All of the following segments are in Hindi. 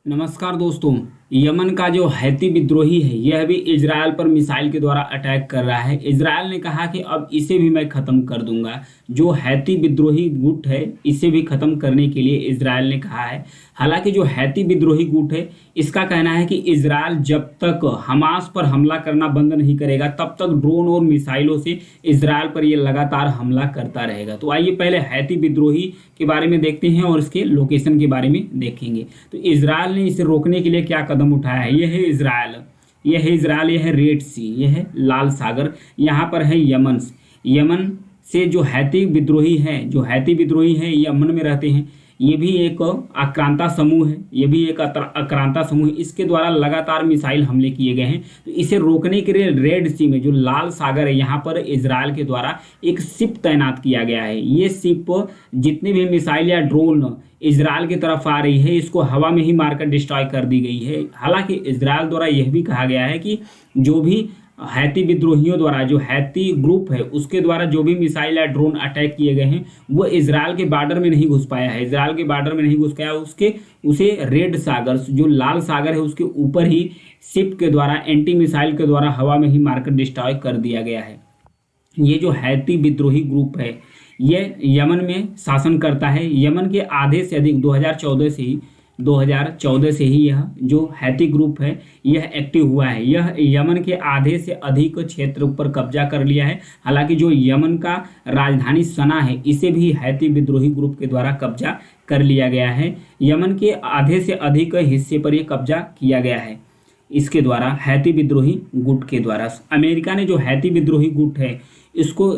नमस्कार दोस्तों। यमन का जो हैती विद्रोही है यह भी इजरायल पर मिसाइल के द्वारा अटैक कर रहा है। इजरायल ने कहा कि अब इसे भी मैं ख़त्म कर दूंगा। जो हैती विद्रोही गुट है इसे भी ख़त्म करने के लिए इजरायल ने कहा है। हालांकि जो हैती विद्रोही गुट है इसका कहना है कि इजरायल जब तक हमास पर हमला करना बंद नहीं करेगा तब तक ड्रोन और मिसाइलों से इजरायल पर ये लगातार हमला करता रहेगा। तो आइए पहले हैती विद्रोही के बारे में देखते हैं और इसके लोकेशन के बारे में देखेंगे। तो इजरायल ने इसे रोकने के लिए क्या कदम उठाया है। यह है इजरायल, यह है रेड सी, यह है लाल सागर, यहाँ पर है यमन। यमन से जो हैती विद्रोही हैं, यमन में रहते हैं। ये भी एक आक्रांता समूह है, ये भी एक आक्रांता समूह है। इसके द्वारा लगातार मिसाइल हमले किए गए हैं। तो इसे रोकने के लिए रेड सी में जो लाल सागर है यहाँ पर इजरायल के द्वारा एक शिप तैनात किया गया है। ये शिप जितने भी मिसाइल या ड्रोन इजरायल की तरफ आ रही है इसको हवा में ही मारकर डिस्ट्रॉय कर दी गई है। हालांकि इजरायल द्वारा यह भी कहा गया है कि जो भी हैती विद्रोहियों द्वारा, जो हैती ग्रुप है उसके द्वारा जो भी मिसाइल या ड्रोन अटैक किए गए हैं वो इजरायल के बॉर्डर में नहीं घुस पाया है। इजरायल के बॉर्डर में नहीं घुस पाया, उसे रेड सागर जो लाल सागर है उसके ऊपर ही शिप के द्वारा, एंटी मिसाइल के द्वारा हवा में ही मारकर डिस्ट्रॉय कर दिया गया है। ये जो हैती विद्रोही ग्रुप है ये यमन में शासन करता है। यमन के आधे से अधिक 2014 से ही यह जो हैती ग्रुप है यह एक्टिव हुआ है। यह यमन के आधे से अधिक क्षेत्र पर कब्जा कर लिया है। हालांकि जो यमन का राजधानी सना है इसे भी हैती विद्रोही ग्रुप के द्वारा कब्जा कर लिया गया है। यमन के आधे से अधिक हिस्से पर यह कब्जा किया गया है इसके द्वारा, हैती विद्रोही गुट के द्वारा। अमेरिका ने जो हैती विद्रोही गुट है इसको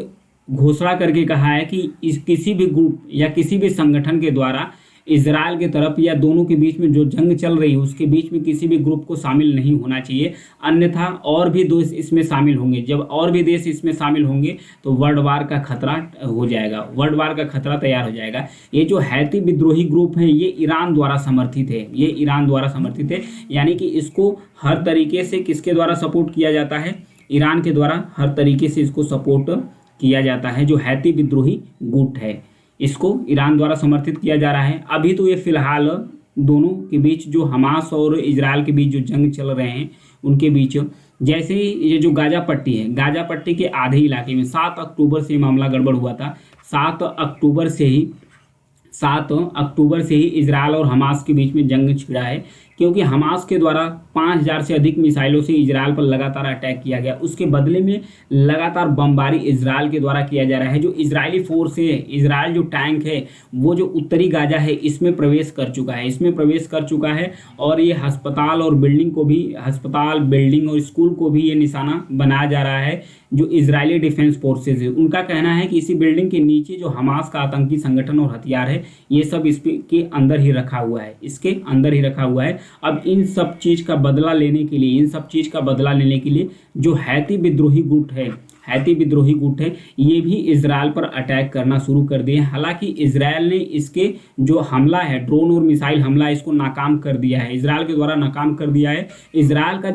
घोषणा करके कहा है कि किसी भी ग्रुप या किसी भी संगठन के द्वारा इजरायल के तरफ या दोनों के बीच में जो जंग चल रही है उसके बीच में किसी भी ग्रुप को शामिल नहीं होना चाहिए, अन्यथा और भी देश इसमें शामिल होंगे। जब और भी देश इसमें शामिल होंगे तो वर्ल्ड वार का खतरा हो जाएगा, वर्ल्ड वार का खतरा तैयार हो जाएगा। ये जो हैती विद्रोही ग्रुप है ये ईरान द्वारा समर्थित है, यानी कि इसको हर तरीके से किसके द्वारा सपोर्ट किया जाता है, ईरान के द्वारा हर तरीके से इसको सपोर्ट किया जाता है। जो हैती विद्रोही गुट है इसको ईरान द्वारा समर्थित किया जा रहा है। अभी तो ये फिलहाल दोनों के बीच, जो हमास और इजरायल के बीच जो जंग चल रहे हैं उनके बीच, जैसे ही ये जो गाजा पट्टी है, गाजा पट्टी के आधे इलाके में 7 अक्टूबर से मामला गड़बड़ हुआ था। 7 अक्टूबर से ही इजरायल और हमास के बीच में जंग छिड़ा है, क्योंकि हमास के द्वारा 5000 से अधिक मिसाइलों से इजरायल पर लगातार अटैक किया गया। उसके बदले में लगातार बमबारी इजरायल के द्वारा किया जा रहा है। जो इजरायली फोर्स है, इजरायल जो टैंक है वो जो उत्तरी गाजा है इसमें प्रवेश कर चुका है और ये अस्पताल और बिल्डिंग और स्कूल को भी ये निशाना बनाया जा रहा है। जो इजरायली डिफेंस फोर्सेज है उनका कहना है कि इसी बिल्डिंग के नीचे जो हमास का आतंकी संगठन और हथियार है ये सब इसके अंदर ही रखा हुआ है। अब इन सब चीज का बदला लेने के लिए जो हैती विद्रोही गुट है ये भी इजरायल पर अटैक करना शुरू कर दिए। हालांकि इजरायल ने इसके जो हमला है, ड्रोन और मिसाइल हमला, इसको नाकाम कर दिया है, इजरायल के द्वारा नाकाम कर दिया है। इजरायल का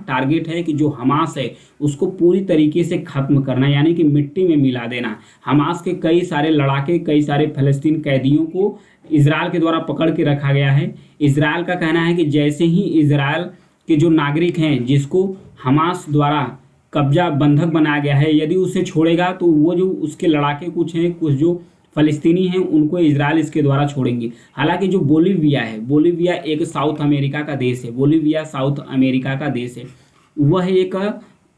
टारगेट है कि जो हमास है उसको पूरी तरीके से खत्म करना, यानी कि मिट्टी में मिला देना। हमास के कई सारे फलस्तीन कैदियों को इजरायल के द्वारा पकड़ के रखा गया है। इजरायल का कहना है कि जैसे ही इजरायल के जो नागरिक हैं जिसको हमास द्वारा कब्जा बंधक बनाया गया है, यदि उसे छोड़ेगा तो वो जो उसके लड़ाके कुछ जो फलस्तीनी हैं उनको इजरायल इसके द्वारा छोड़ेंगे। हालांकि जो बोलीविया एक साउथ अमेरिका का देश है।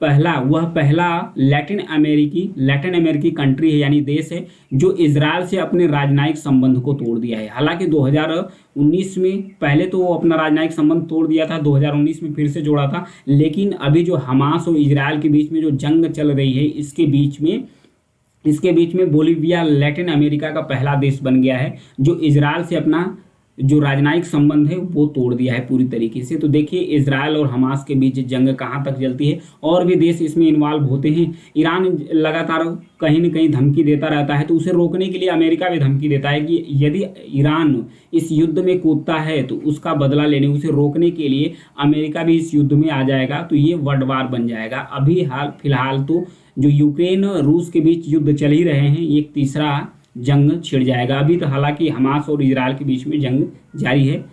वह पहला लैटिन अमेरिकी कंट्री है, यानी देश है जो इजरायल से अपने राजनयिक संबंध को तोड़ दिया है। हालांकि 2019 में पहले तो वो अपना राजनयिक संबंध तोड़ दिया था, 2019 में फिर से जोड़ा था, लेकिन अभी जो हमास और इजरायल के बीच में जो जंग चल रही है इसके बीच में बोलीविया लैटिन अमेरिका का पहला देश बन गया है जो इजरायल से अपना जो राजनयिक संबंध है वो तोड़ दिया है पूरी तरीके से। तो देखिए इजरायल और हमास के बीच जंग कहाँ तक चलती है, और भी देश इसमें इन्वॉल्व होते हैं। ईरान लगातार कहीं न कहीं धमकी देता रहता है, तो उसे रोकने के लिए अमेरिका भी धमकी देता है कि यदि ईरान इस युद्ध में कूदता है तो उसका बदला लेने, उसे रोकने के लिए अमेरिका भी इस युद्ध में आ जाएगा, तो ये वर्ल्ड वार बन जाएगा। अभी फिलहाल तो जो यूक्रेन रूस के बीच युद्ध चल ही रहे हैं, एक तीसरा जंग छिड़ जाएगा। अभी तो हालांकि हमास और इजरायल के बीच में जंग जारी है।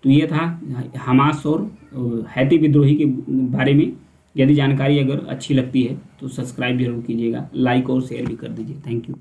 तो ये था हमास और हैती विद्रोही के बारे में। यदि जानकारी अगर अच्छी लगती है तो सब्सक्राइब जरूर कीजिएगा, लाइक और शेयर भी कर दीजिए। Thank you.